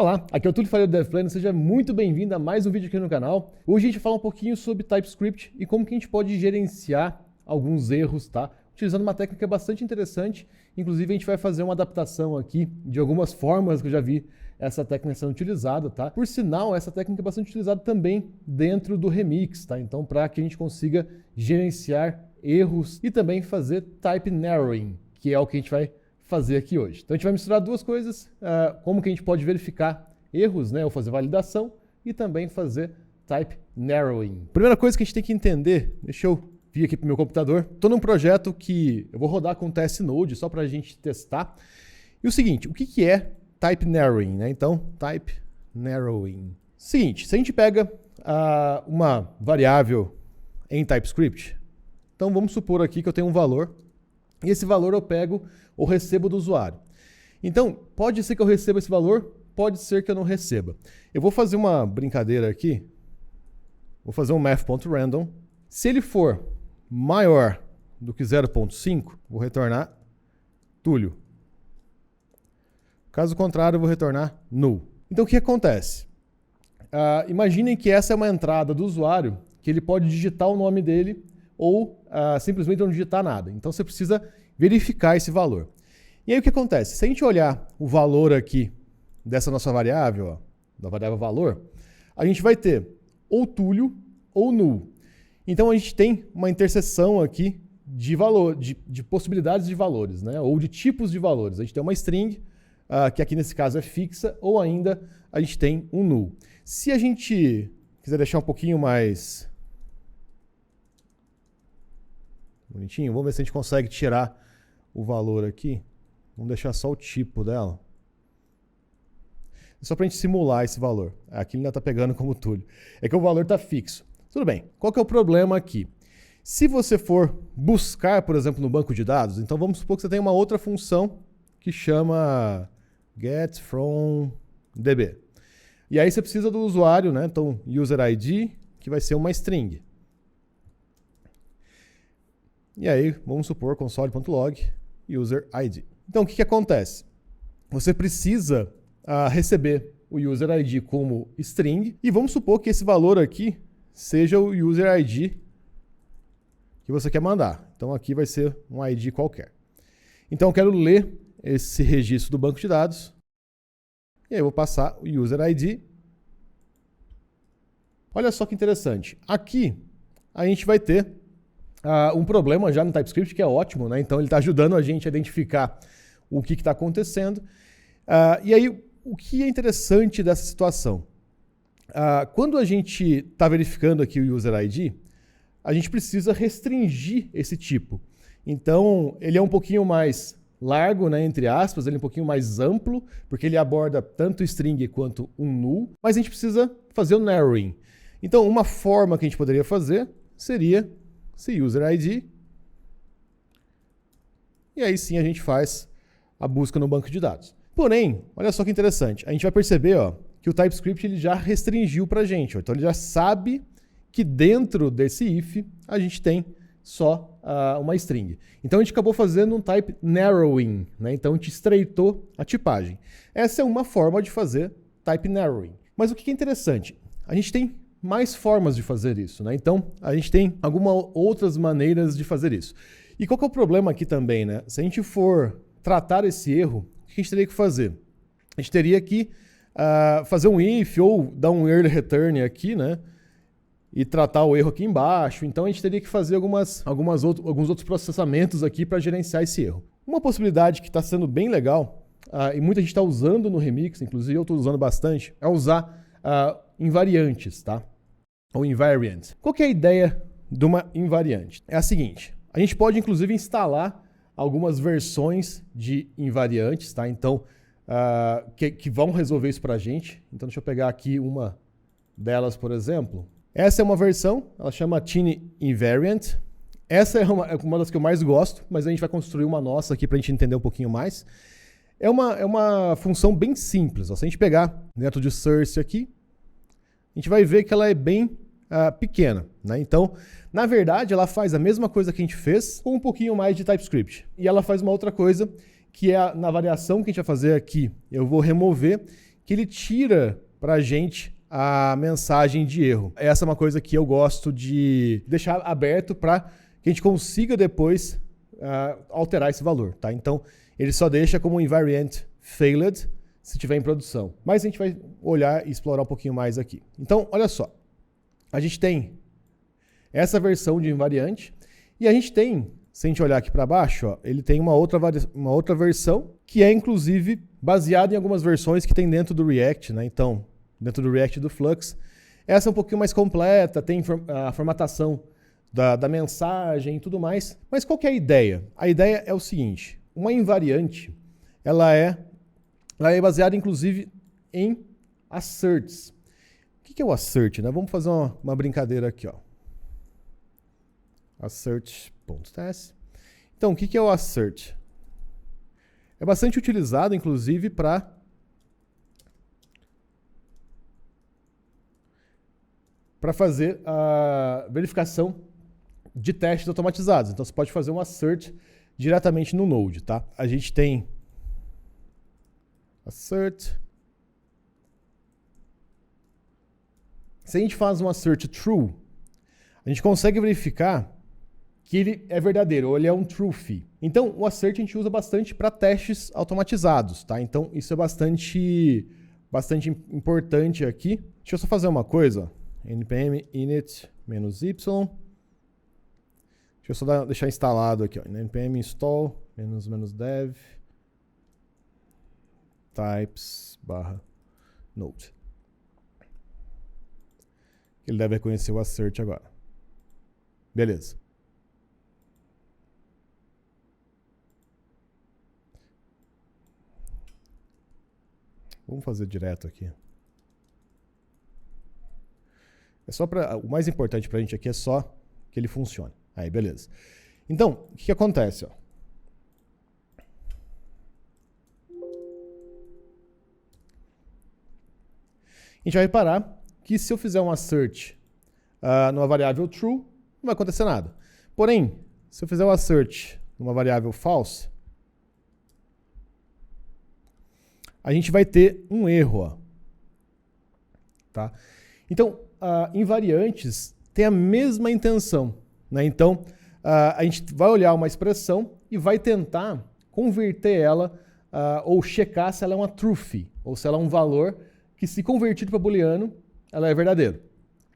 Olá, aqui é o Túlio Faria do DevPlano, seja muito bem-vindo a mais um vídeo aqui no canal. Hoje a gente vai falar um pouquinho sobre TypeScript e como que a gente pode gerenciar alguns erros, tá? Utilizando uma técnica bastante interessante, inclusive a gente vai fazer uma adaptação aqui de algumas formas que eu já vi essa técnica sendo utilizada, tá? Por sinal, essa técnica é bastante utilizada também dentro do Remix, tá? Então, para que a gente consiga gerenciar erros e também fazer type narrowing, que é o que a gente vai fazer aqui hoje. Então a gente vai misturar duas coisas, como que a gente pode verificar erros, né, ou fazer validação e também fazer type narrowing. Primeira coisa que a gente tem que entender, deixa eu vir aqui para o meu computador, estou num projeto que eu vou rodar com TS Node só para a gente testar. E o seguinte, o que é type narrowing, né? Então, type narrowing. Seguinte, se a gente pega uma variável em TypeScript, então vamos supor aqui que eu tenho um valor, e esse valor eu pego ou recebo do usuário. Então, pode ser que eu receba esse valor, pode ser que eu não receba. Eu vou fazer uma brincadeira aqui. Vou fazer um math.random. Se ele for maior do que 0.5, vou retornar Túlio. Caso contrário, eu vou retornar null. Então, o que acontece? Imaginem que essa é uma entrada do usuário, que ele pode digitar o nome dele ou simplesmente não digitar nada. Então, você precisa verificar esse valor. E aí, o que acontece? Se a gente olhar o valor aqui dessa nossa variável, ó, da variável valor, a gente vai ter ou Túlio ou null. Então, a gente tem uma interseção aqui de valor, de possibilidades de valores, né? Ou de tipos de valores. A gente tem uma string, que aqui nesse caso é fixa, ou ainda a gente tem um null. Se a gente quiser deixar um pouquinho mais bonitinho, vamos ver se a gente consegue tirar o valor aqui. Vamos deixar só o tipo dela. Só para a gente simular esse valor. Aqui ele ainda está pegando como Túlio. É que o valor está fixo. Tudo bem. Qual que é o problema aqui? Se você for buscar, por exemplo, no banco de dados, então vamos supor que você tem uma outra função que chama getFromDB. E aí você precisa do usuário, né? Então, user_id, que vai ser uma string. E aí, vamos supor console.log user_id. Então, o que acontece? Você precisa receber o user_id como string e vamos supor que esse valor aqui seja o user_id que você quer mandar. Então, aqui vai ser um ID qualquer. Então, eu quero ler esse registro do banco de dados e aí eu vou passar o user_id. Olha só que interessante. Aqui, a gente vai ter um problema já no TypeScript, que é ótimo, né? Então ele está ajudando a gente a identificar o que está acontecendo. E aí, o que é interessante dessa situação? Quando a gente está verificando aqui o user_id, a gente precisa restringir esse tipo. Então, ele é um pouquinho mais largo, né, entre aspas, ele é um pouquinho mais amplo, porque ele aborda tanto string quanto um null, mas a gente precisa fazer o narrowing. Então, uma forma que a gente poderia fazer seria se user_id, e aí sim a gente faz a busca no banco de dados. Porém, olha só que interessante, a gente vai perceber que o TypeScript ele já restringiu para a gente, então ele já sabe que dentro desse if a gente tem só uma string. Então a gente acabou fazendo um type narrowing, né? Então a gente estreitou a tipagem. Essa é uma forma de fazer type narrowing. Mas o que é interessante? A gente tem mais formas de fazer isso, né? Então, a gente tem algumas outras maneiras de fazer isso. E qual que é o problema aqui também, né? Se a gente for tratar esse erro, o que a gente teria que fazer? A gente teria que fazer um if ou dar um early return aqui, né? E tratar o erro aqui embaixo. Então, a gente teria que fazer alguns outros processamentos aqui para gerenciar esse erro. Uma possibilidade que está sendo bem legal, e muita gente está usando no Remix, inclusive eu estou usando bastante, é usar invariantes, tá? Ou invariant. Qual que é a ideia de uma invariante? É a seguinte, a gente pode inclusive instalar algumas versões de invariantes, tá? Então, que vão resolver isso para a gente. Então, deixa eu pegar aqui uma delas, por exemplo. Essa é uma versão, ela chama Tiny Invariant. Essa é uma das que eu mais gosto, mas a gente vai construir uma nossa aqui para a gente entender um pouquinho mais. É uma função bem simples. Ó. Se a gente pegar dentro de search aqui, a gente vai ver que ela é bem pequena, né? Então, na verdade, ela faz a mesma coisa que a gente fez com um pouquinho mais de TypeScript. E ela faz uma outra coisa, que é na variação que a gente vai fazer aqui, eu vou remover, que ele tira para a gente a mensagem de erro. Essa é uma coisa que eu gosto de deixar aberto para que a gente consiga depois alterar esse valor, tá? Então, ele só deixa como invariant failed se estiver em produção. Mas a gente vai olhar e explorar um pouquinho mais aqui. Então, olha só. A gente tem essa versão de invariante e a gente tem, se a gente olhar aqui para baixo, ó, ele tem uma outra versão que é, inclusive, baseada em algumas versões que tem dentro do React, né? Então, dentro do React e do Flux. Essa é um pouquinho mais completa, tem a formatação da mensagem e tudo mais. Mas qual que é a ideia? A ideia é o seguinte, uma invariante, ela é baseada, inclusive, em asserts. O que é o assert, né? Vamos fazer uma brincadeira aqui, ó. Assert.ts. Então, o que é o assert? É bastante utilizado, inclusive, para fazer a verificação de testes automatizados. Então, você pode fazer um assert diretamente no Node, tá? A gente tem assert. Se a gente faz um assert true, a gente consegue verificar que ele é verdadeiro, ou ele é um truthy. Então, o assert a gente usa bastante para testes automatizados, tá? Então, isso é bastante importante aqui. Deixa eu só fazer uma coisa. npm init -y. Deixa eu só deixar instalado aqui, ó. npm install -dev types/node. Ele deve reconhecer o assert agora. Beleza. Vamos fazer direto aqui. O mais importante para a gente aqui é só que ele funcione. Aí, beleza. Então, o que acontece? Ó? A gente vai reparar que se eu fizer um assert numa variável true, não vai acontecer nada. Porém, se eu fizer um assert numa variável false, a gente vai ter um erro. Ó. Tá? Então, invariantes têm a mesma intenção. Né? Então, a gente vai olhar uma expressão e vai tentar converter ela ou checar se ela é uma truthy, ou se ela é um valor que, se convertido para booleano, ela é verdadeiro.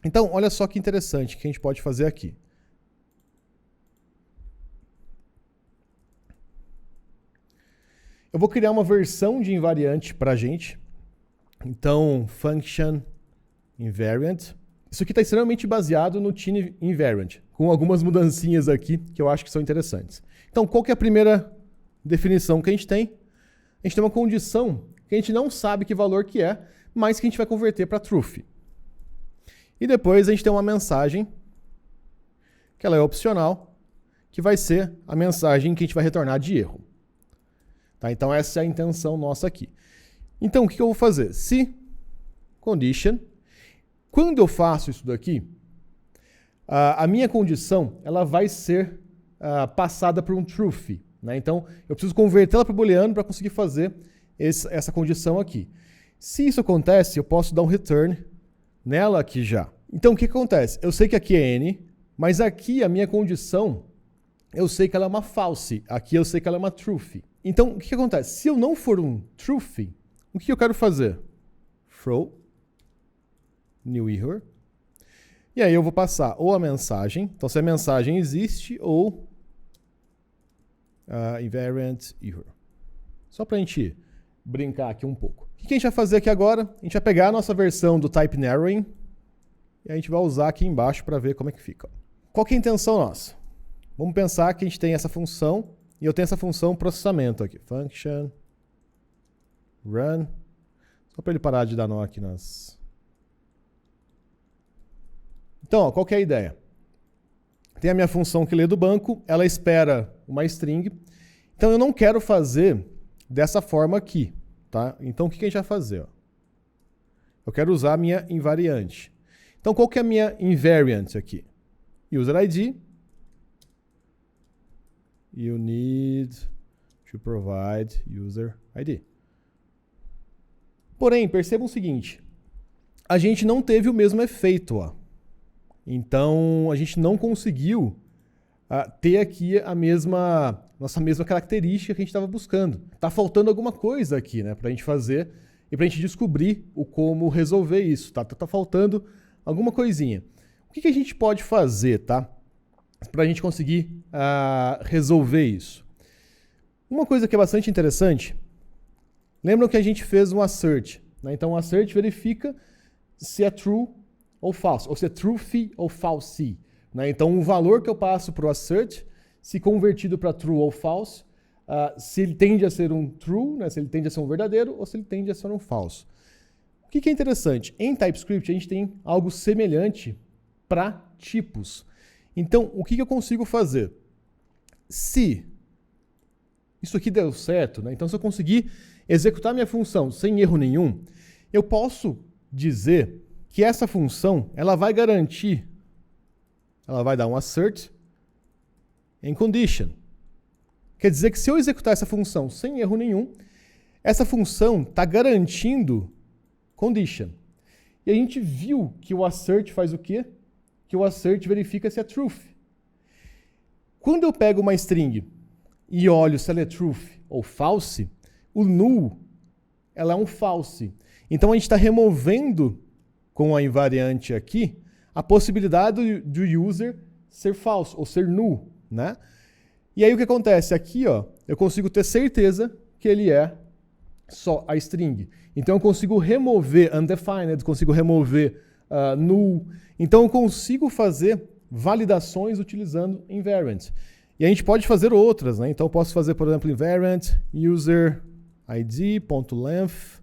Então, olha só que interessante que a gente pode fazer aqui. Eu vou criar uma versão de invariante para a gente. Então, function invariant. Isso aqui está extremamente baseado no Tiny invariant, com algumas mudancinhas aqui que eu acho que são interessantes. Então, qual que é a primeira definição que a gente tem? A gente tem uma condição que a gente não sabe que valor que é, mas que a gente vai converter para truthy. E depois a gente tem uma mensagem, que ela é opcional, que vai ser a mensagem que a gente vai retornar de erro. Tá? Então essa é a intenção nossa aqui. Então o que eu vou fazer? Se condition, quando eu faço isso daqui, a minha condição ela vai ser passada por um truthy. Né? Então eu preciso convertê-la para booleano para conseguir fazer essa condição aqui. Se isso acontece, eu posso dar um return nela aqui já. Então o que acontece? Eu sei que aqui é n, mas aqui a minha condição, eu sei que ela é uma false. Aqui eu sei que ela é uma truthy. Então o que acontece? Se eu não for um truthy, o que eu quero fazer? Throw new error. E aí eu vou passar ou a mensagem, então se a mensagem existe, ou invariant error. Só para a gente brincar aqui um pouco. O que a gente vai fazer aqui agora? A gente vai pegar a nossa versão do type narrowing e a gente vai usar aqui embaixo para ver como é que fica. Qual que é a intenção nossa? Vamos pensar que a gente tem essa função e eu tenho essa função processamento aqui. Function run. Só para ele parar de dar nó aqui nas... Então, ó, qual que é a ideia? Tem a minha função que lê do banco, ela espera uma string. Então eu não quero fazer dessa forma aqui. Tá? Então, o que a gente vai fazer? Ó? Eu quero usar a minha invariante. Então, qual que é a minha invariant aqui? User ID. You need to provide user ID. Porém, percebam o seguinte, a gente não teve o mesmo efeito, ó. Então, a gente não conseguiu ter aqui nossa mesma característica que a gente estava buscando. Tá faltando alguma coisa aqui, né, pra gente fazer e pra gente descobrir como resolver isso, tá? Tá faltando alguma coisinha. O que a gente pode fazer, tá? Pra gente conseguir resolver isso. Uma coisa que é bastante interessante, lembram que a gente fez um assert, né? Então, o assert verifica se é true ou false, ou se é true ou false. Né? Então, o valor que eu passo para o assert, se convertido para true ou false, se ele tende a ser um true, né? Se ele tende a ser um verdadeiro, ou se ele tende a ser um falso. O que é interessante? Em TypeScript, a gente tem algo semelhante para tipos. Então, o que eu consigo fazer? Se isso aqui deu certo, né? Então, se eu conseguir executar minha função sem erro nenhum, eu posso dizer que essa função ela vai garantir, ela vai dar um assert em condition. Quer dizer que se eu executar essa função sem erro nenhum, essa função está garantindo condition. E a gente viu que o assert faz o quê? Que o assert verifica se é truth. Quando eu pego uma string e olho se ela é truth ou false, o null ela é um false. Então a gente está removendo com a invariante aqui a possibilidade do user ser falso ou ser null, né? E aí o que acontece? Aqui, ó, eu consigo ter certeza que ele é só a string. Então eu consigo remover undefined, consigo remover null. Então eu consigo fazer validações utilizando invariant. E a gente pode fazer outras, né? Então eu posso fazer, por exemplo, invariant user id.length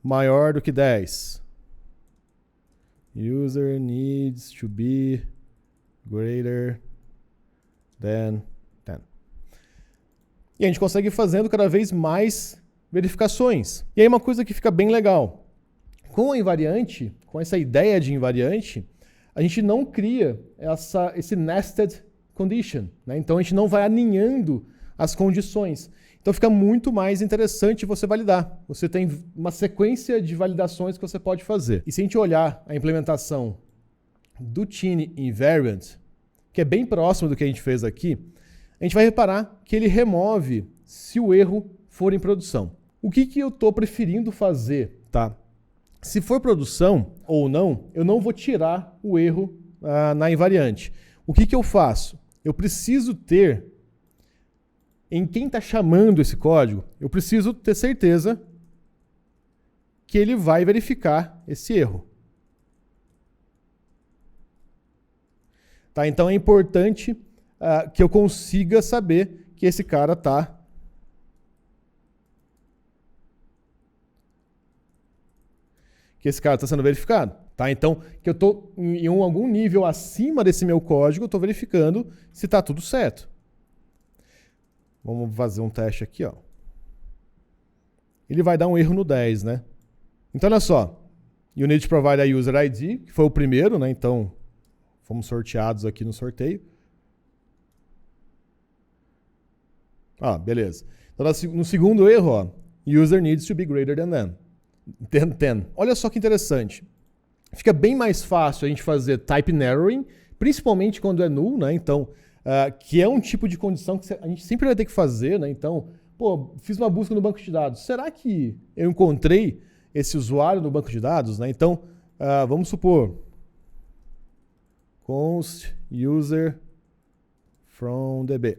maior do que 10. User needs to be greater than 10. E a gente consegue ir fazendo cada vez mais verificações. E aí uma coisa que fica bem legal. Com a invariante, com essa ideia de invariante, a gente não cria esse nested condition, né? Então a gente não vai aninhando as condições. Então fica muito mais interessante você validar. Você tem uma sequência de validações que você pode fazer. E se a gente olhar a implementação do Tiny Invariant, que é bem próximo do que a gente fez aqui, a gente vai reparar que ele remove se o erro for em produção. O que eu estou preferindo fazer, tá? Se for produção ou não, eu não vou tirar o erro na invariante. O que eu faço? Eu preciso ter, em quem está chamando esse código, eu preciso ter certeza que ele vai verificar esse erro. Tá? Então é importante que eu consiga saber que esse cara está sendo verificado. Tá? Então, que eu estou em algum nível acima desse meu código, eu estou verificando se está tudo certo. Vamos fazer um teste aqui, ó. Ele vai dar um erro no 10, né? Então, olha só. You need to provide a user ID, que foi o primeiro, né? Então, fomos sorteados aqui no sorteio. Beleza. Então, no segundo erro, ó, user needs to be greater than 10. Olha só que interessante. Fica bem mais fácil a gente fazer type narrowing, principalmente quando é null, né? Então, que é um tipo de condição que a gente sempre vai ter que fazer, né? Então, fiz uma busca no banco de dados. Será que eu encontrei esse usuário no banco de dados, né? Então, vamos supor, const user from DB.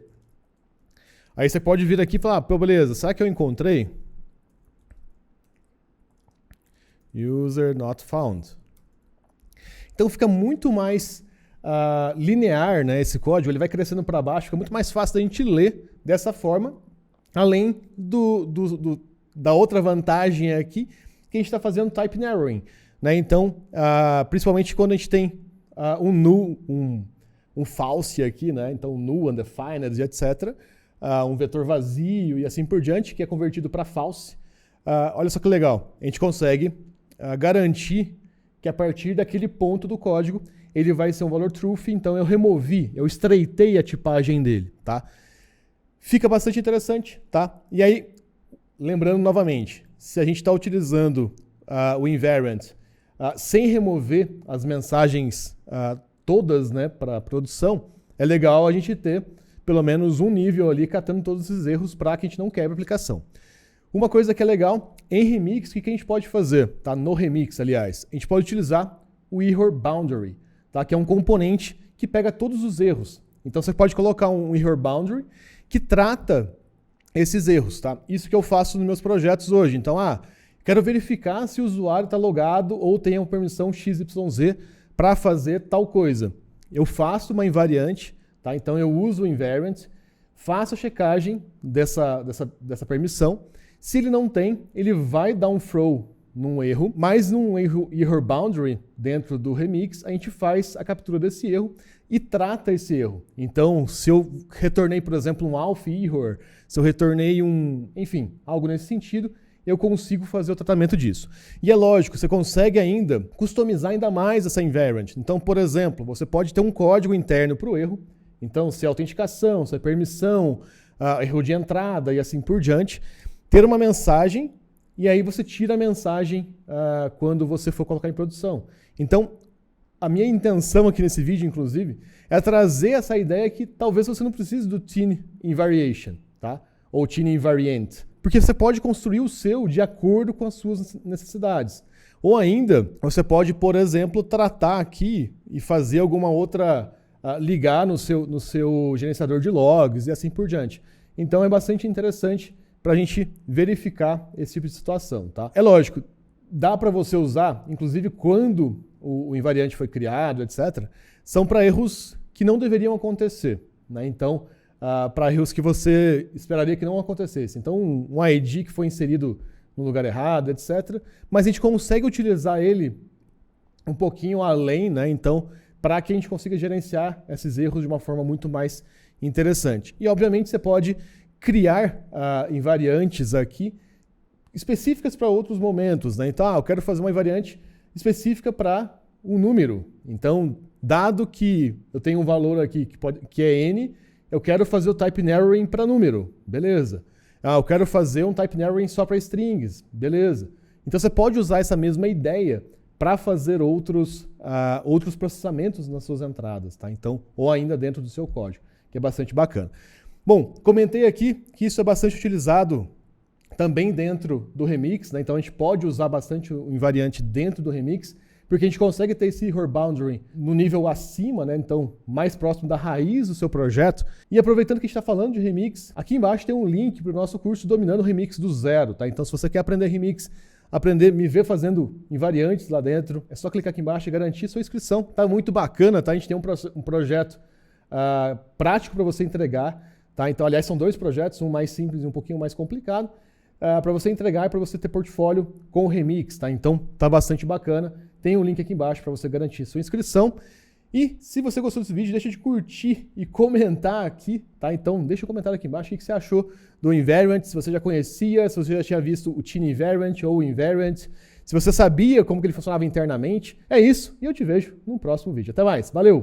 Aí você pode vir aqui e falar, beleza, será que eu encontrei? User not found. Então fica muito mais linear, né, esse código, ele vai crescendo para baixo, fica muito mais fácil da gente ler dessa forma, além da outra vantagem aqui, que a gente está fazendo type narrowing. Né? Então, principalmente quando a gente tem um null, um false aqui, né? Então null, undefined, etc., um vetor vazio e assim por diante, que é convertido para false. Olha só que legal, a gente consegue garantir que a partir daquele ponto do código ele vai ser um valor truth, então eu estreitei a tipagem dele, tá? Fica bastante interessante, tá? E aí, lembrando novamente, se a gente está utilizando o invariant sem remover as mensagens todas, né, para produção, é legal a gente ter pelo menos um nível ali catando todos esses erros para que a gente não quebre a aplicação. Uma coisa que é legal, em remix, o que a gente pode fazer? Tá? No remix, aliás, a gente pode utilizar o error boundary, tá? Que é um componente que pega todos os erros. Então você pode colocar um error boundary que trata esses erros. Tá? Isso que eu faço nos meus projetos hoje. Então, quero verificar se o usuário está logado ou tem uma permissão XYZ para fazer tal coisa. Eu faço uma invariante, tá? Então eu uso o invariant, faço a checagem dessa permissão. Se ele não tem, ele vai dar um throw num erro, mas num error boundary dentro do remix, a gente faz a captura desse erro e trata esse erro. Então, se eu retornei, por exemplo, um auth error, se eu retornei enfim, algo nesse sentido, eu consigo fazer o tratamento disso. E é lógico, você consegue ainda customizar ainda mais essa invariant. Então, por exemplo, você pode ter um código interno para o erro. Então, se é autenticação, se é permissão, erro de entrada e assim por diante, ter uma mensagem e aí você tira a mensagem quando você for colocar em produção. Então, a minha intenção aqui nesse vídeo, inclusive, é trazer essa ideia que talvez você não precise do Tiny Invariation, tá? Ou Tiny Invariant. Porque você pode construir o seu de acordo com as suas necessidades. Ou ainda, você pode, por exemplo, tratar aqui e fazer alguma outra, ligar no seu gerenciador de logs e assim por diante. Então é bastante interessante para a gente verificar esse tipo de situação. Tá? É lógico, dá para você usar, inclusive quando o invariante foi criado, etc., são para erros que não deveriam acontecer. Né? Então, para erros que você esperaria que não acontecesse. Então, um ID que foi inserido no lugar errado, etc. Mas a gente consegue utilizar ele um pouquinho além, né? Então, para que a gente consiga gerenciar esses erros de uma forma muito mais interessante. E, obviamente, você pode criar invariantes aqui específicas para outros momentos. Né? Então, eu quero fazer uma invariante específica para um número. Então, dado que eu tenho um valor aqui que é n, eu quero fazer o type narrowing para número, beleza. Eu quero fazer um type narrowing só para strings, beleza. Então você pode usar essa mesma ideia para fazer outros processamentos nas suas entradas, tá? Então, ou ainda dentro do seu código, que é bastante bacana. Bom, comentei aqui que isso é bastante utilizado também dentro do remix, né? Então a gente pode usar bastante o invariante dentro do remix, porque a gente consegue ter esse error boundary no nível acima, né? Então mais próximo da raiz do seu projeto. E aproveitando que a gente está falando de remix, aqui embaixo tem um link para o nosso curso Dominando Remix do Zero. Tá? Então se você quer aprender remix, me ver fazendo invariantes lá dentro, é só clicar aqui embaixo e garantir sua inscrição. Tá muito bacana, tá? A gente tem um projeto prático para você entregar. Tá? Então, aliás, são dois projetos, um mais simples e um pouquinho mais complicado, para você entregar e para você ter portfólio com o remix. Tá? Então tá bastante bacana. Tem um link aqui embaixo para você garantir sua inscrição. E se você gostou desse vídeo, deixa de curtir e comentar aqui, tá? Então deixa um comentário aqui embaixo o que você achou do invariant, se você já conhecia, se você já tinha visto o Tiny Invariant ou o invariant, se você sabia como que ele funcionava internamente. É isso, e eu te vejo no próximo vídeo. Até mais, valeu!